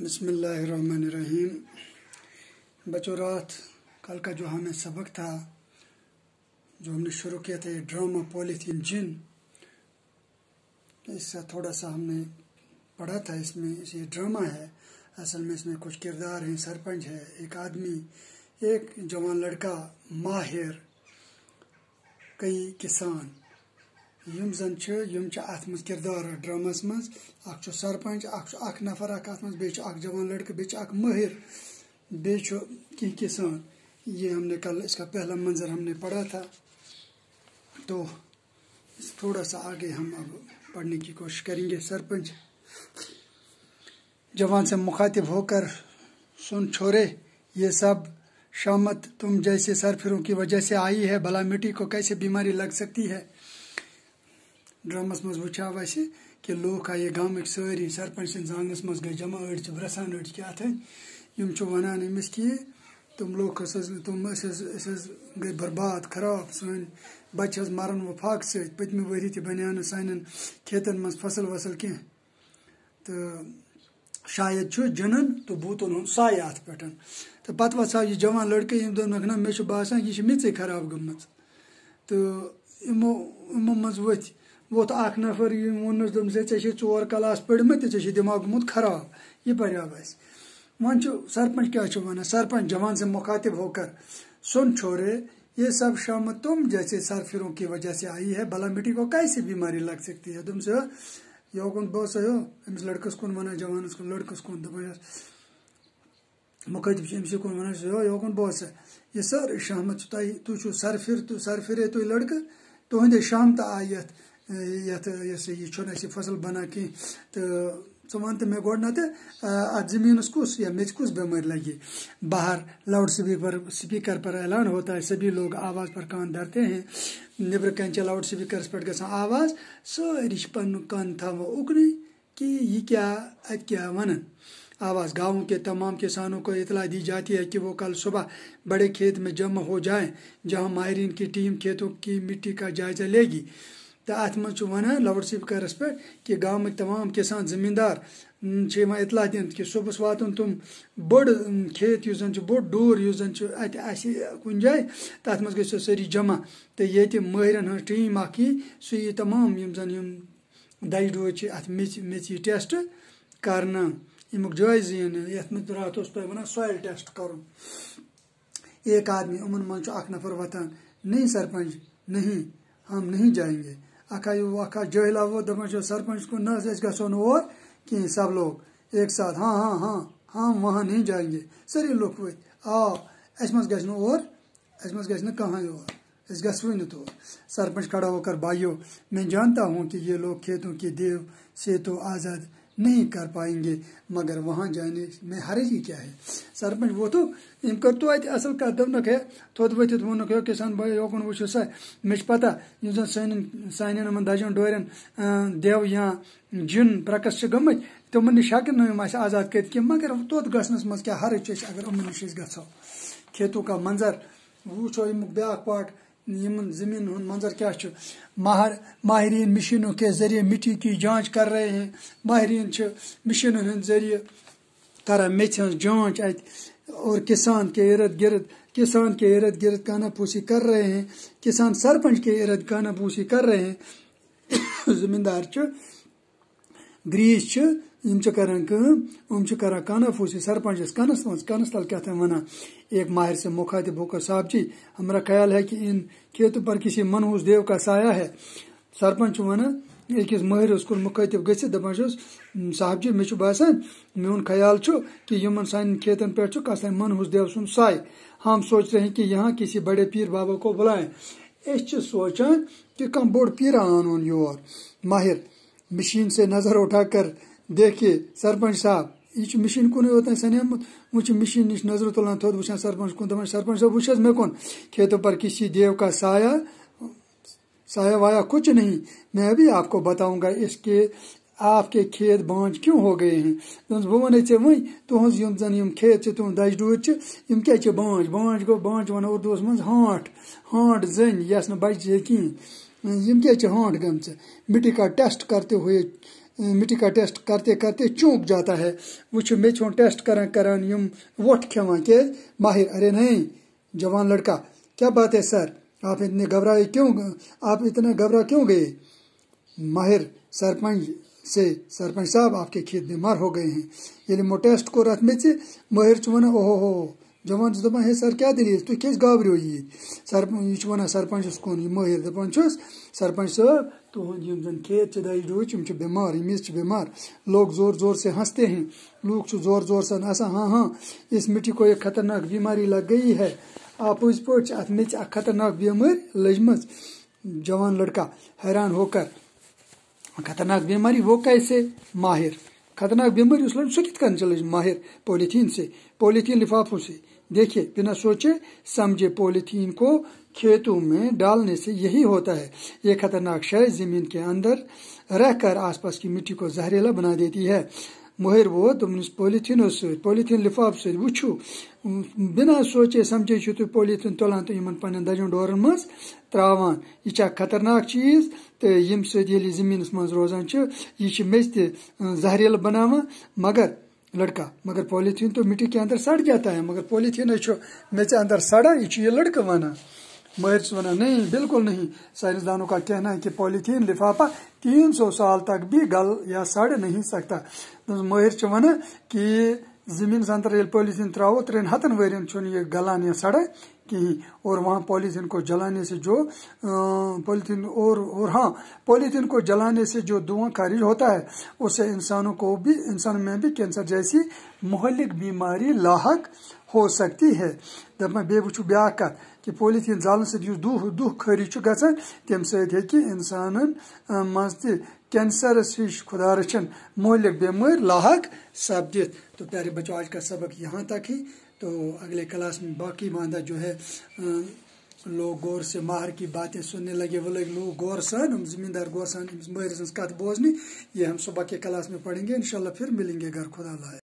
बिस्मिल्लाहिर्रहमानिर्रहीम। बच्चों, रात कल का जो हमें सबक था, जो हमने शुरू किया था, ये ड्रामा पॉलीथीन जिन, इससे थोड़ा सा हमने पढ़ा था। इसमें ये ड्रामा है, असल में इसमें कुछ किरदार हैं। सरपंच है, एक आदमी, एक जवान लड़का, माहिर, कई किसान, यम जन अत मज किरदार ड्रामस मज सरपंच, नफर अत मज, जवान लड़का, बे माहिर, बे किसान। ये हमने कल इसका पहला मंजर हमने पढ़ा था। तो थोड़ा सा आगे हम अब पढ़ने की कोशिश करेंगे। सरपंच जवान से मुखातिब होकर, सुन छोरे, ये सब शामत तुम जैसे सरफिरों की वजह से आई है। भला मिट्टी को कैसे बीमारी लग सकती है। ड्रामस मज वुचा वैसे कि लोग आए गामक सारी सरपंच सद आंगनस मज गए जमा, अड़ ब्रसान, अड़ क्या यम वन अमिस कि तुम लोग गई बर्बाद, खराब, सन बच्चे मरन वफाक सत, पतम वरी तह बनो सान खेतन मज फसल वसल कह, तो शायद जनन तो बूतन हूं साय अत पे। तो पत वो यह जवान लड़के, यम दोनक ना मे बसान यह मे खराब गम। तो इमो मज वोत अख नफर, वोनस दे 4 क्लास पढ़मत, ऐ दिमाग गोमुत खराब, यह पर्याव अस। वन सरपंच क्या वन, सरपंच जवान से मुखातिब होकर, सुन छोरे, ये सब शाम तुम जैसे सरफिरों की वजह से आई है। भला मिट्टी को कैसे बीमारी लग सकती है। तुम से योकुन बस हो अमिस लड़कस कुन वन, जवानस कुन, लड़कस कुन, मुखातिब अमिस कुन वन, योकुन बस ये सर शामत तुम सरफिर, तो सरफिरे तुम लड़के, तुंदे शामत आई ये फसल बना कह। तो वन तो मे गोडनत अत जमीनस कुस या मे कुस बीमारी लगी। बाहर लाउड स्पीकर पर ऐलान होता है, सभी लोग आवाज़ पर कान धरते हैं। निबर कन लाउड स्पीकर पर ग आवाज़, सारी पन कान था उकन कि यह क्या वन। आवाज़ गाँव के तमाम किसानों को इतला दी जाती है कि वो कल सुबह बड़े खेत में जमा हो जाएं, जहां माहिरीन की टीम खेतों की मिट्टी का जायजा लेगी। तो अत मज वन लाउड स्पीकरस पे कि गाँव तमाम किसान जमींदार इतला दिन कि सुबह वातन तुम बड़ खेत बोड़ डूर कुन जाए, तथ मज गो सारी जमा। तो ये माहिरन हज टीम सह यह तमाम दज डोज अत मेच टेस्ट करना, यमुक जायज ये रात पे वन सॉइल टेस्ट कर। एक आदमी उमन मज नफर वतान, नहीं सरपंच नहीं, हम नहीं जाएंगे। अखा जहिला वो दपान सरपंच को न गो और कहीं। सब लोग एक साथ हाँ हाँ हाँ हाँ वहाँ नहीं जाएंगे। सारे लोग वो अस मज गज और अस मज गज कहाँ और अस गो न तौर। सरपंच खड़ा होकर, भाइयों, मैं जानता हूँ कि ये लोग खेतों की देव से तो आज़ाद नहीं कर पाएंगे, मगर वहाँ जाने में हर्ज क्या है। सरपंच वो तो इन कर तो असल कत दपनक है थोद वथित वोनक हो किसान भाई योकुन वो सा मे पता सान दजन डोरन देव या जिन प्रकस गमत तमन नश हकन आज़ाद कर, मगर तोत गसनस मज क्या हर्ज अगर उमन नश गो। खेतों का मंजर वो यमुक ब्या पार्ट, जमीन मंजर क्या माहिरीन मशीनों के जरिए मिट्टी की जांच कर रहे हैं। माहिरीन मशीनों के जरिए कर मेथ जांच और किसान के इर्द गिर्द कानापूसी कर रहे हैं। किसान सरपंच के इर्द कानापूसी कर रहे हैं। जमींदार ग्रीस कर कानाफूसी सरपंच कनस तल क्या वन। एक माहिर से मुखातिब होकर, साहब जी, हमारा ख्याल है कि इन खेतों पर किसी मनहूस देव का साया है। सरपंच वन अकिस माहिर को मुखातिब गि दपान, साहब जी, मे बसान मोन ख्याल कि यमन सान खेतन पे कस मनहूस देव सुन साय। हम सोच रहे हैं कि यहाँ किसी बड़े पीर बाबा को बुलाएं। सोचान कि कम बोड़ पीरा आन योर। माहिर मशीन से नजर उठाकर, देखिए सरपंच साहब, यह मशीन कुन होता सनियामुत, वो मशीन निश नजर तुलान थोद वो सरपंच कुन, दपान सरपंच साहब वो मे कुन खेतों पर किसी देव का साया वाया कुछ नहीं। मैं भी आपको बताऊंगा इसके आपके खेत बांझ क्यों हो गए हैं। वो वन ऐ वही तुज जन खेत तुम दज डूर क्या बांझ गो, बांझ वन उर्दू मज हाँट जन यस न बच कहें। क्या हाँट गम मिट्टी का टेस्ट करते हुए मिट्टी का टेस्ट करते करते चूक जाता है। वो मे टेस्ट करान यम वोट खेवान के माहिर, अरे नहीं जवान लड़का क्या बात है सर, आप इतने घबराए क्यों, आप इतने घबरा क्यों गए। माहिर सरपंच साहब आपके खेत बीमार हो गए हैं। ये मो टेस्ट कोर अत मे माहिर वन ओहो हो जवान दपान है सर क्या दलील तुम क्या गाबरो ये वन सरपंचस कुन माहिर दपान सरपंच साहब तुहद यम खेत दाई डूच बीमार मिस बीमार। लोग जोर जोर से हंसते हैं, लोग जोर जोर से हंसा हाँ हाँ इस मिट्टी को एक खतरनाक बीमारी लग गई है। आप उस पोच अत मे खतरनाक बीमारी लजम। जवान लड़का हैरान होकर खतरनाक बीमारी वो कैसे। माहिर खतरनाक बीमारी उस लड़के कित कन चल। माहिर पॉलीथीन लिफाफों से। देखिए बिना सोचे समझे पॉलीथीन को खेतों में डालने से यही होता है। ये खतरनाक शय जमीन के अंदर रहकर आसपास की मिट्टी को जहरीला बना देती है। मोहिर वो पॉलीथीन लिफाफ से वुचू बिना सोचे समझे तु पॉलीथीन तुलान तो इन पन दजन डोरन मज त्रावान। यह खतरनाक चीज तो यम जमीन मज रोजान यह मेज जहरीला बनावा। मगर पॉलीथीन तो मिट्टी के अंदर सड़ जाता है, मगर पॉलीथीन मेज अंदर सड़ा ये लड़का वना। माहिर वना नहीं बिल्कुल नहीं, साइंसदानों का कहना है कि पॉलीथीन लिफाफा 300 साल तक भी गल या सड़ नहीं सकता। माहिर वना कि जमीन अंदर पॉलीथीन त्रावो 300 वरियन ये गलान या सड़ा कहीं। और वहाँ पॉलीथीन को जलाने से जो पॉलीथीन को जलाने से जो धुआं खारिज होता है उससे इंसान में भी कैंसर जैसी मुहल्लिक बीमारी लाहक हो सकती है। दपा बे वुचु ब्या कत कि पॉलीथीन जालन से दुह खारिज गसान तम सि इंसान मज कैंसर हिश खुदा रचन मुहल्लिक बीमारी लाहक सपदित। तो प्यारे बच्चों आज का सबक यहाँ तक ही। तो अगले क्लास में बाकी मांदा जो है लोग गौर से माहर की बातें सुनने लगे, वो लोग गौर सन हम जमींदार गौर सन माहिर कत बोजनी। ये हम सुबह के क्लास में पढ़ेंगे इंशाल्लाह। फिर मिलेंगे घर खुदा लाए।